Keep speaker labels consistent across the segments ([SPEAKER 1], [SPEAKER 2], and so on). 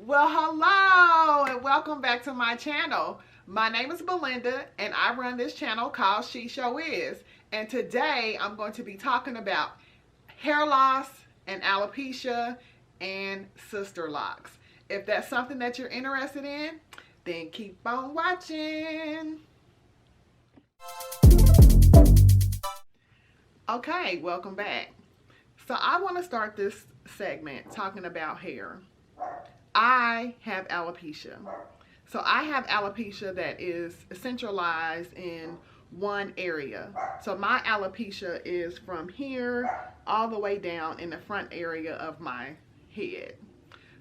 [SPEAKER 1] Well, hello and welcome back to my channel. My name is Belinda and I run this channel called She Show Is. And today I'm going to be talking about hair loss and alopecia and sister locks. If that's something that you're interested in, then keep on watching. Okay, welcome back. So I want to start this segment talking about hair. I have alopecia. So I have alopecia that is centralized in one area. So my alopecia is from here all the way down in the front area of my head.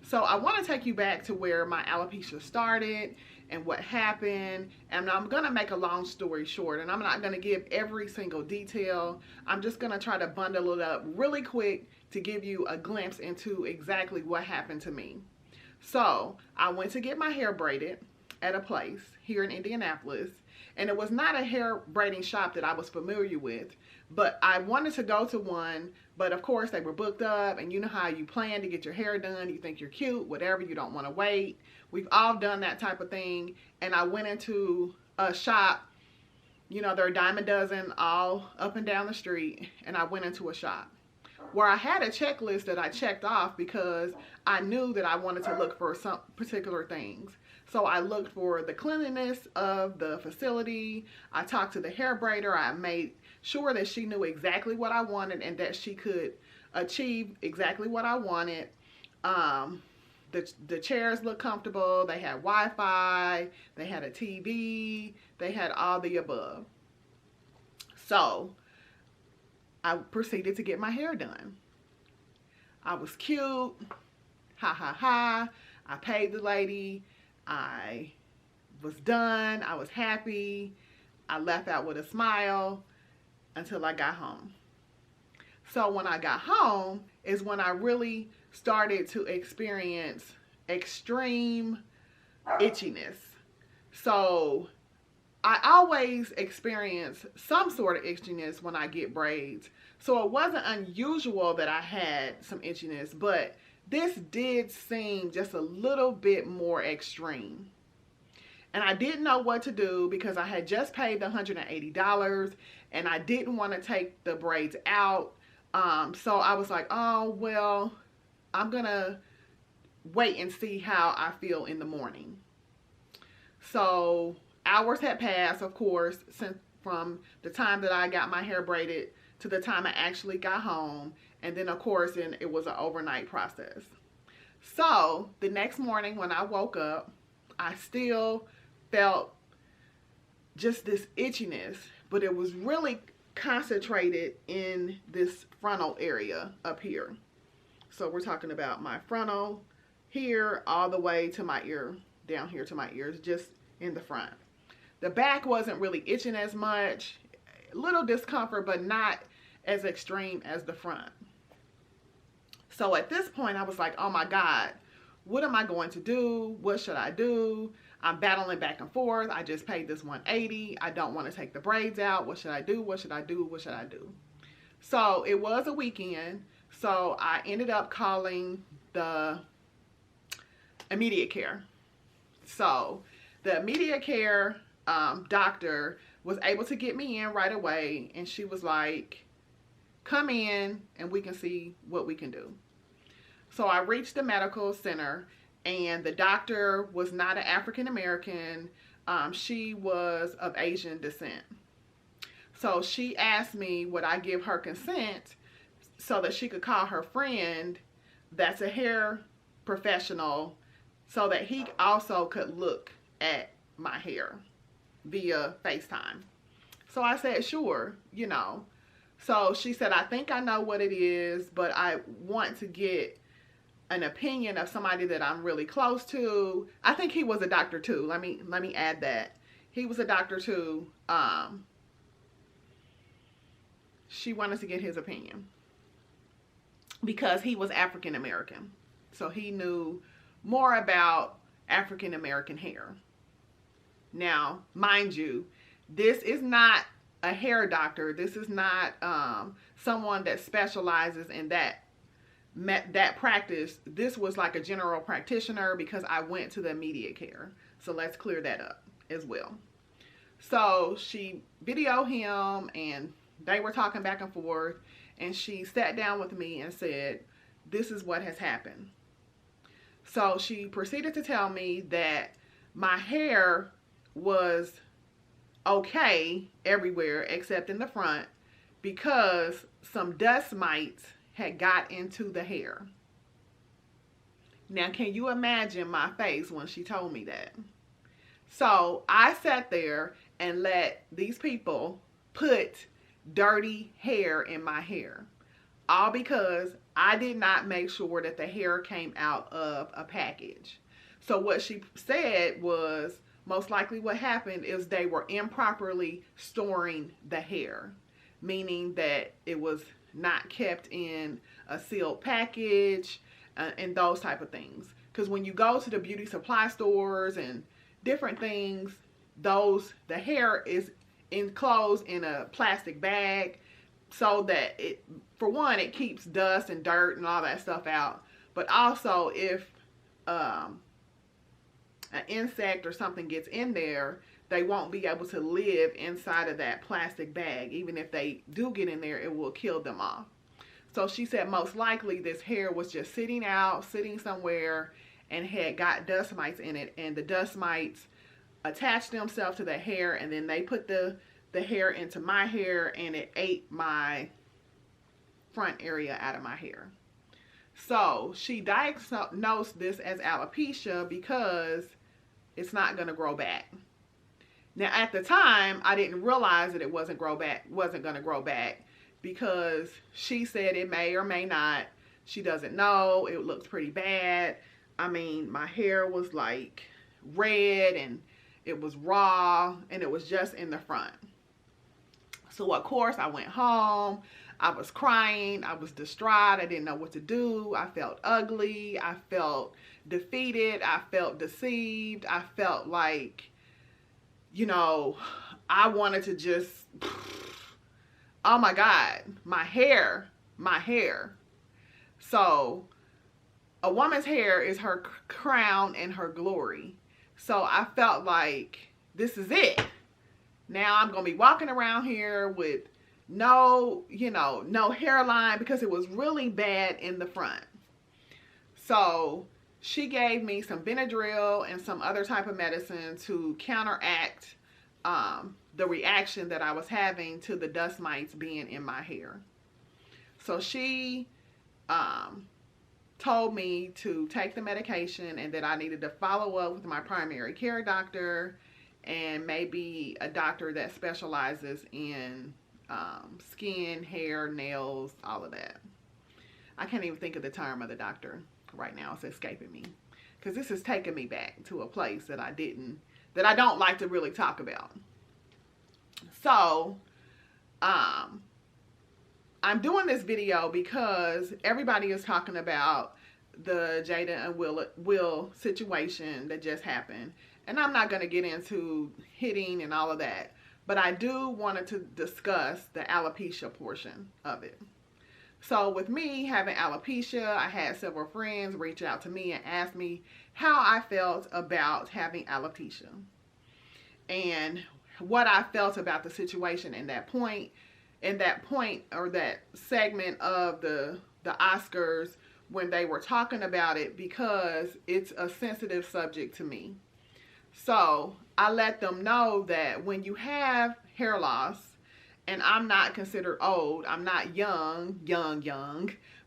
[SPEAKER 1] So I want to take you back to where my alopecia started and what happened. And I'm going to make a long story short, and I'm not going to give every single detail. I'm just going to try to bundle it up really quick to give you a glimpse into exactly what happened to me. So I went to get my hair braided at a place here in Indianapolis, and it was not a hair braiding shop that I was familiar with, but I wanted to go to one, but of course they were booked up, and you know how you plan to get your hair done, you think you're cute, whatever, you don't want to wait. We've all done that type of thing. And I went into a shop, you know, there are a dime a dozen all up and down the street, and I went into a shop where I had a checklist that I checked off because I knew that I wanted to look for some particular things. So I looked for the cleanliness of the facility. I talked to the hair braider. I made sure that she knew exactly what I wanted and that she could achieve exactly what I wanted. The chairs looked comfortable. They had Wi-Fi. They had a TV. They had all the above. So I proceeded to get my hair done. I was cute. Ha ha ha. I paid the lady. I was done. I was happy. I left out with a smile until I got home. So when I got home is when I really started to experience extreme itchiness. So I always experience some sort of itchiness when I get braids. So it wasn't unusual that I had some itchiness, but this did seem just a little bit more extreme. And I didn't know what to do because I had just paid the $180 and I didn't want to take the braids out. So I was like, oh, well, I'm going to wait and see how I feel in the morning. So hours had passed, of course, since from the time that I got my hair braided to the time I actually got home. And then, of course, it was an overnight process. So the next morning when I woke up, I still felt just this itchiness, but it was really concentrated in this frontal area up here. So we're talking about my frontal here all the way to my ear, down here to my ears, just in the front. The back wasn't really itching as much, a little discomfort, but not as extreme as the front. So at this point, I was like, oh my God, what am I going to do? What should I do? I'm battling back and forth. I just paid this $180. I don't want to take the braids out. What should I do? What should I do? What should I do? So it was a weekend. So I ended up calling the immediate care. So the immediate care doctor was able to get me in right away, and she was like, come in and we can see what we can do. So I reached the medical center, and the doctor was not an African American. She was of Asian descent. So she asked me would I give her consent so that she could call her friend that's a hair professional so that he also could look at my hair via FaceTime. So I said, sure, you know. So she said, I think I know what it is, but I want to get an opinion of somebody that I'm really close to. I think he was a doctor too. Let me add that. He was a doctor too. She wanted to get his opinion because he was African American. So he knew more about African American hair. Now, mind you, this is not a hair doctor. This is not someone that specializes in that that practice, this was like a general practitioner because I went to the immediate care. So let's clear that up as well. So she videoed him and they were talking back and forth, and she sat down with me and said, this is what has happened. So she proceeded to tell me that my hair was okay everywhere except in the front because some dust mites had got into the hair. Now, can you imagine my face when she told me that? So I sat there and let these people put dirty hair in my hair, all because I did not make sure that the hair came out of a package. So what she said was, most likely what happened is they were improperly storing the hair, meaning that it was not kept in a sealed package and those type of things. Because when you go to the beauty supply stores and different things, the hair is enclosed in a plastic bag so that it, for one, it keeps dust and dirt and all that stuff out. But also if an insect or something gets in there, they won't be able to live inside of that plastic bag. Even if they do get in there, it will kill them off. So she said most likely this hair was just sitting somewhere and had got dust mites in it, and the dust mites attached themselves to the hair, and then they put the hair into my hair, and it ate my front area out of my hair. So she diagnosed this as alopecia because it's not going to grow back. Now, at the time, I didn't realize that it wasn't going to grow back because she said it may or may not. She doesn't know. It looks pretty bad. I mean, my hair was like red and it was raw and it was just in the front. So, of course, I went home. I was crying. I was distraught. I didn't know what to do. I felt ugly. I felt defeated. I felt deceived. I felt like, you know, I wanted to just, oh my God, my hair. So a woman's hair is her crown and her glory. So I felt like this is it. Now I'm going to be walking around here with no hairline because it was really bad in the front. So she gave me some Benadryl and some other type of medicine to counteract the reaction that I was having to the dust mites being in my hair. So she told me to take the medication and that I needed to follow up with my primary care doctor and maybe a doctor that specializes in skin, hair, nails, all of that. I can't even think of the term of the doctor right now. It's escaping me because this is taking me back to a place that I don't like to really talk about. So I'm doing this video because everybody is talking about the Jada and Will situation that just happened, and I'm not going to get into hitting and all of that, but I do want to discuss the alopecia portion of it. So with me having alopecia, I had several friends reach out to me and ask me how I felt about having alopecia and what I felt about the situation in that point or that segment of the Oscars when they were talking about it, because it's a sensitive subject to me. So I let them know that when you have hair loss, and I'm not considered old, I'm not young,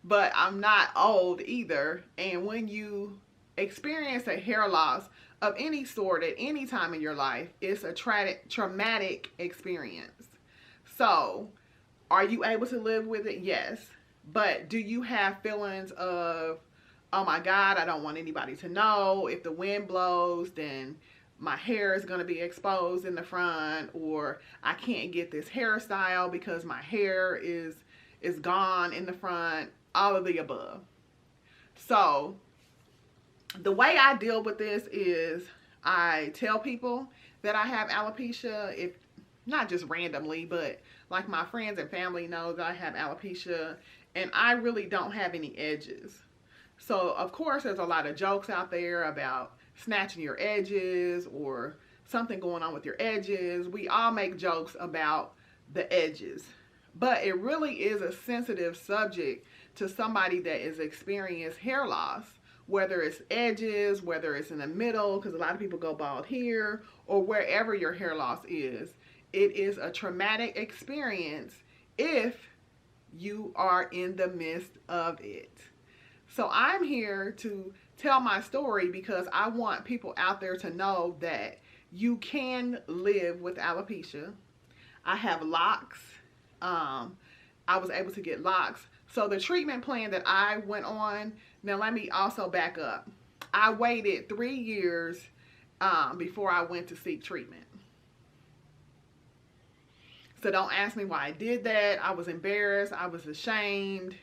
[SPEAKER 1] but I'm not old either. And when you experience a hair loss of any sort at any time in your life, it's a traumatic experience. So are you able to live with it? Yes. But do you have feelings of, oh my God, I don't want anybody to know. If the wind blows, then my hair is going to be exposed in the front, or I can't get this hairstyle because my hair is gone in the front, all of the above. So the way I deal with this is I tell people that I have alopecia, if not just randomly, but like my friends and family know that I have alopecia. and I really don't have any edges. So, of course, there's a lot of jokes out there about snatching your edges or something going on with your edges. We all make jokes about the edges, but it really is a sensitive subject to somebody that is experiencing hair loss, whether it's edges, whether it's in the middle, because a lot of people go bald here, or wherever your hair loss is. It is a traumatic experience if you are in the midst of it. So I'm here to tell my story because I want people out there to know that you can live with alopecia. I have locks. I was able to get locks. So the treatment plan that I went on, now let me also back up. I waited 3 years before I went to seek treatment. So don't ask me why I did that. I was embarrassed. I was ashamed.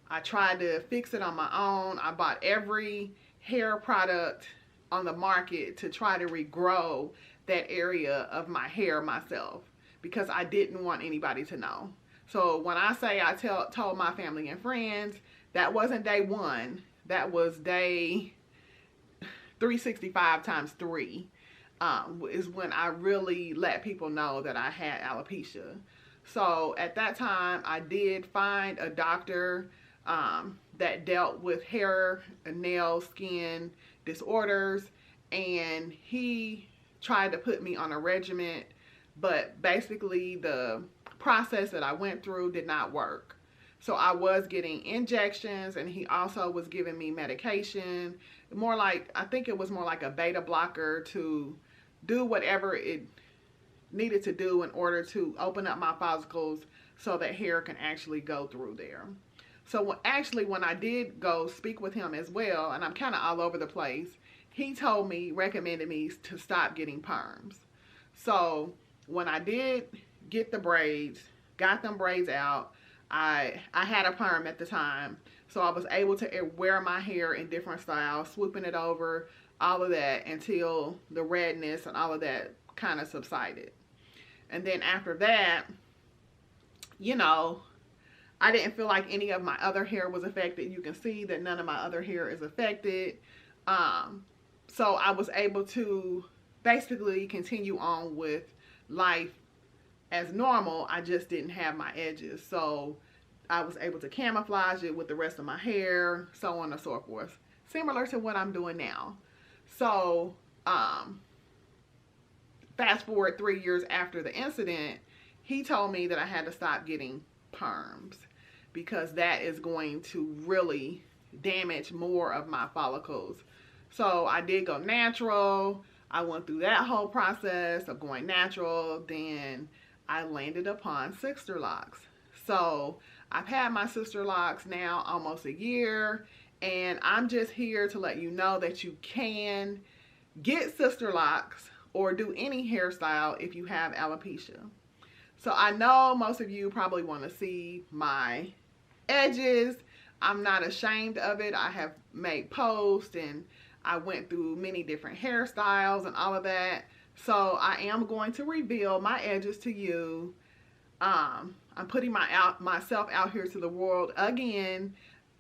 [SPEAKER 1] I tried to fix it on my own. I bought every hair product on the market to try to regrow that area of my hair myself because I didn't want anybody to know. So when I say I told my family and friends, that wasn't day 1. That was day 365 times 3 is when I really let people know that I had alopecia. So at that time, I did find a doctor that dealt with hair, nail, skin disorders, and he tried to put me on a regimen, but basically the process that I went through did not work. So I was getting injections, and he also was giving me medication, more like, I think it was more like a beta blocker to do whatever it needed to do in order to open up my follicles so that hair can actually go through there. So actually, when I did go speak with him as well, and I'm kind of all over the place, he told me, recommended me to stop getting perms. So when I did get the braids, got them braids out, I had a perm at the time. So I was able to wear my hair in different styles, swooping it over, all of that, until the redness and all of that kind of subsided. And then after that, you know, I didn't feel like any of my other hair was affected. You can see that none of my other hair is affected. So I was able to basically continue on with life as normal. I just didn't have my edges. So I was able to camouflage it with the rest of my hair, so on and so forth. Similar to what I'm doing now. So, fast forward 3 years after the incident, he told me that I had to stop getting perms because that is going to really damage more of my follicles. So I did go natural. I went through that whole process of going natural. Then I landed upon Sisterlocks. So I've had my Sisterlocks now almost a year, and I'm just here to let you know that you can get Sisterlocks or do any hairstyle if you have alopecia. So I know most of you probably want to see my edges. I'm not ashamed of it. I have made posts and I went through many different hairstyles and all of that. So I am going to reveal my edges to you. I'm putting myself out here to the world again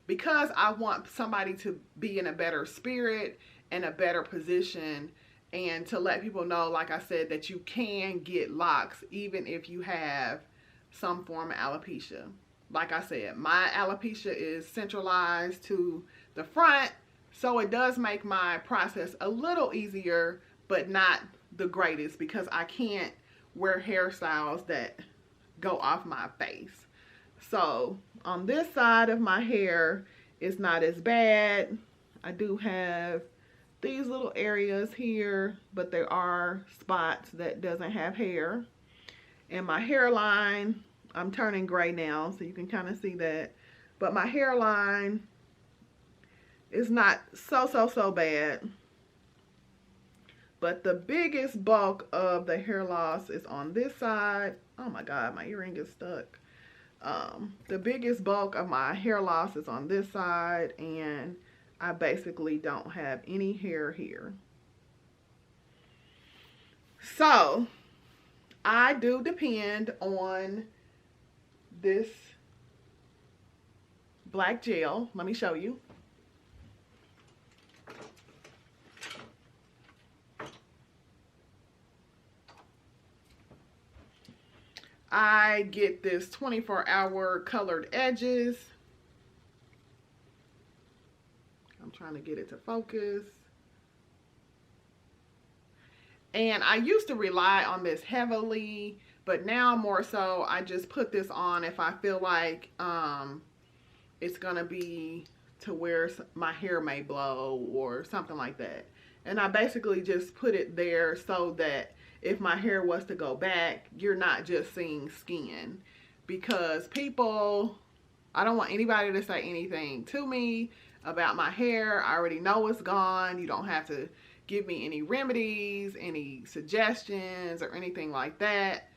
[SPEAKER 1] because I want somebody to be in a better spirit and a better position, and to let people know, like I said, that you can get locks even if you have some form of alopecia. Like I said, my alopecia is centralized to the front, so it does make my process a little easier, but not the greatest because I can't wear hairstyles that go off my face. So on this side of my hair, it's not as bad. I do have these little areas here, but there are spots that doesn't have hair. And my hairline, I'm turning gray now, so you can kind of see that. But my hairline is not so bad. But the biggest bulk of the hair loss is on this side. Oh my God, my earring is stuck. The biggest bulk of my hair loss is on this side, and I basically don't have any hair here. So I do depend on this black gel. Let me show you. I get this 24-hour colored edges. I'm trying to get it to focus. And I used to rely on this heavily, but now more so I just put this on if I feel like it's gonna be to where my hair may blow or something like that. And I basically just put it there so that if my hair was to go back, you're not just seeing skin. Because people, I don't want anybody to say anything to me about my hair. I already know it's gone. You don't have to give me any remedies, any suggestions, or anything like that.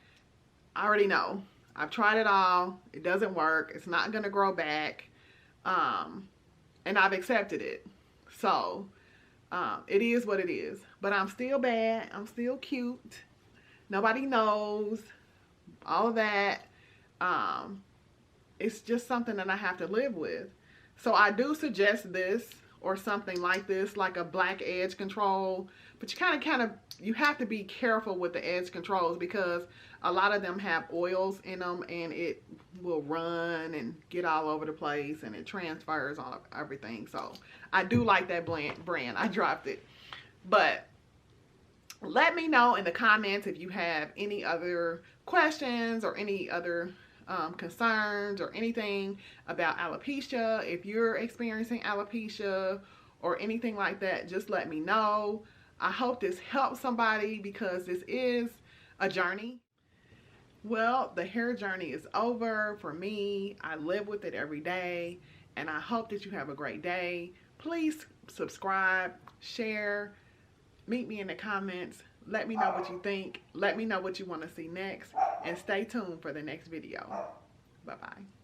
[SPEAKER 1] I already know. I've tried it all. It doesn't work. It's not going to grow back. And I've accepted it. So, it is what it is. But I'm still bad. I'm still cute. Nobody knows. All of that. It's just something that I have to live with. So I do suggest this or something like this, like a black edge control. But you have to be careful with the edge controls because a lot of them have oils in them and it will run and get all over the place and it transfers on everything. So I do like that brand. I dropped it. But let me know in the comments if you have any other questions or any other concerns or anything about alopecia. If you're experiencing alopecia or anything like that, just let me know. I hope this helps somebody because this is a journey. Well, the hair journey is over for me. I live with it every day and I hope that you have a great day. Please subscribe, share, meet me in the comments. Let me know what you think. Let me know what you want to see next. And stay tuned for the next video. Bye-bye.